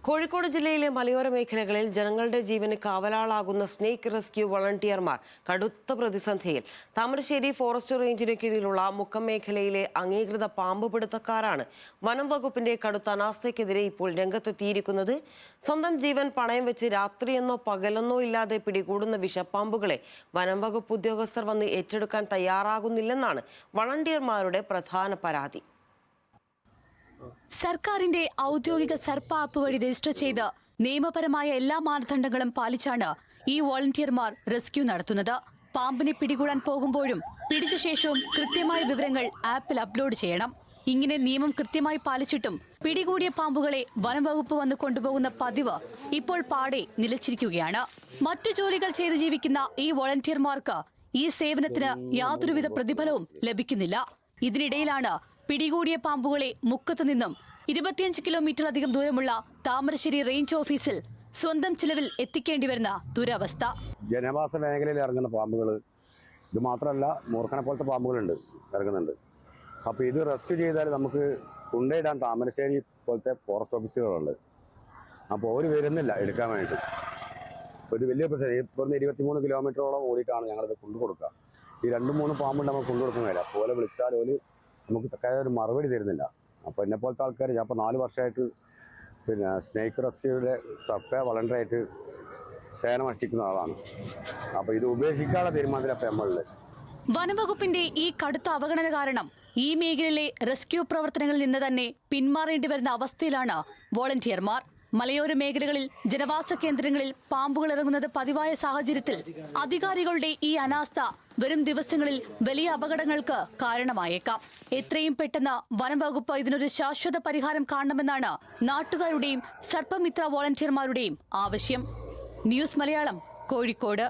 കോഴിക്കോട് ജില്ലയിലെ മലയോര മേഖലകളിൽ ജനങ്ങളുടെ ജീവന് കാവലാളാകുന്ന സ്നേക്ക് റെസ്ക്യൂ വളണ്ടിയർമാർ കടുത്ത പ്രതിസന്ധിയിൽ. താമരശ്ശേരി ഫോറസ്റ്റ് റേഞ്ചിന് കീഴിലുള്ള മുക്കം മേഖലയിലെ അംഗീകൃത പാമ്പ് പിടുത്തക്കാരാണ് വനം വകുപ്പിന്റെ കടുത്ത അനാസ്ഥയ്ക്കെതിരെ ഇപ്പോൾ രംഗത്തെത്തിയിരിക്കുന്നത്. സ്വന്തം ജീവൻ പണയം വെച്ച് രാത്രിയെന്നോ പകലെന്നോ ഇല്ലാതെ പിടികൂടുന്ന വിഷപ്പാമ്പുകളെ വനം വകുപ്പ് ഉദ്യോഗസ്ഥർ വന്ന് ഏറ്റെടുക്കാൻ തയ്യാറാകുന്നില്ലെന്നാണ് വളണ്ടിയർമാരുടെ പ്രധാന പരാതി. സർക്കാരിന്റെ ഔദ്യോഗിക സർപ്പ ആപ്പ് വഴി രജിസ്റ്റർ ചെയ്ത് നിയമപരമായ എല്ലാ മാനദണ്ഡങ്ങളും പാലിച്ചാണ് ഈ വോളണ്ടിയർമാർ റെസ്ക്യൂ നടത്തുന്നത്. പാമ്പിനെ പിടികൂടാൻ പോകുമ്പോഴും പിടിച്ച ശേഷവും കൃത്യമായ വിവരങ്ങൾ ആപ്പിൽ അപ്ലോഡ് ചെയ്യണം. ഇങ്ങനെ നിയമം കൃത്യമായി പാലിച്ചിട്ടും പിടികൂടിയ പാമ്പുകളെ വനം വകുപ്പ് വന്ന് കൊണ്ടുപോകുന്ന പതിവ് ഇപ്പോൾ പാടെ നിലച്ചിരിക്കുകയാണ്. മറ്റു ജോലികൾ ചെയ്ത് ജീവിക്കുന്ന ഈ വോളണ്ടിയർമാർക്ക് ഈ സേവനത്തിന് യാതൊരുവിധ പ്രതിഫലവും ലഭിക്കുന്നില്ല. ഇതിനിടയിലാണ് പിടികൂടിയ പാമ്പുകളെ മുക്കത്തു നിന്നും 25 കിലോമീറ്ററിലധികം ദൂരമുള്ള താമരശ്ശേരി റേഞ്ച് ഓഫീസിൽ സ്വന്തം ചിലവിൽ എത്തിക്കേണ്ടി വരുന്ന ദുരവസ്ഥ. ജനവാസ മേഖലയിൽ ഇറങ്ങുന്ന പാമ്പുകൾ ഇത് മാത്രമല്ല, മൂർഖനെ പോലത്തെ പാമ്പുകളുണ്ട് ഇറങ്ങുന്നുണ്ട്. അപ്പോൾ ഇത് റെസ്ക്യൂ ചെയ്താൽ നമുക്ക് കൊണ്ടുപോയിടാൻ താമരശ്ശേരി പോലത്തെ ഫോറസ്റ്റ് ഓഫീസുകളുണ്ട്. അപ്പോൾ അവർ വരുന്നില്ല എടുക്കാൻ വേണ്ടിയിട്ട്. ഒരു വലിയ പ്രശ്നം. ഇപ്പോൾ 23 കിലോമീറ്ററോളം ഓടിയിട്ടാണ് ഞങ്ങളിത് കൊണ്ടു കൊടുക്കുക. ഈ 2-3 പാമ്പുണ്ട് നമ്മൾ കൊണ്ടു കൊടുക്കുന്നില്ല. പോലെ വിളിച്ചാൽ ഒരു നമുക്ക് തക്കായ ഒരു മറുപടി തരുന്നില്ല. അപ്പോൾ എന്നെ പോലത്തെ ആൾക്കാർ ഞാൻ ഇപ്പോൾ 4 വർഷമായിട്ട് സ്നേക്ക് റെസ്ക്യൂയുടെ സർപ്പ വളണ്ടറായിട്ട് സേവനം അനുഷ്ഠിക്കുന്ന ആളാണ്. അപ്പോൾ ഇത് ഉപേക്ഷിക്കാനുള്ള തീരുമാനത്തിലപ്പോൾ നമ്മളുള്ളത്. വനംവകുപ്പിന്റെ ഈ കടുത്ത അവഗണന കാരണം ഈ മേഖലയിലെ റെസ്ക്യൂ പ്രവർത്തനങ്ങളിൽ നിന്ന് തന്നെ പിന്മാറേണ്ടി വരുന്ന അവസ്ഥയിലാണ് വോളണ്ടിയർമാർ. മലയോര മേഖലകളിൽ ജനവാസ കേന്ദ്രങ്ങളിൽ പാമ്പുകൾ ഇറങ്ങുന്നത് പതിവായ സാഹചര്യത്തിൽ അധികാരികളുടെ ഈ അനാസ്ഥ വരും ദിവസങ്ങളിൽ വലിയ അപകടങ്ങൾക്ക് കാരണമായേക്കാം. എത്രയും പെട്ടെന്ന് വനം വകുപ്പ് ഇതിനൊരു ശാശ്വത പരിഹാരം കാണണമെന്നാണ് നാട്ടുകാരുടെയും സർപ്പമിത്ര വോളണ്ടിയർമാരുടെയും ആവശ്യം. ന്യൂസ് മലയാളം, കോഴിക്കോട്.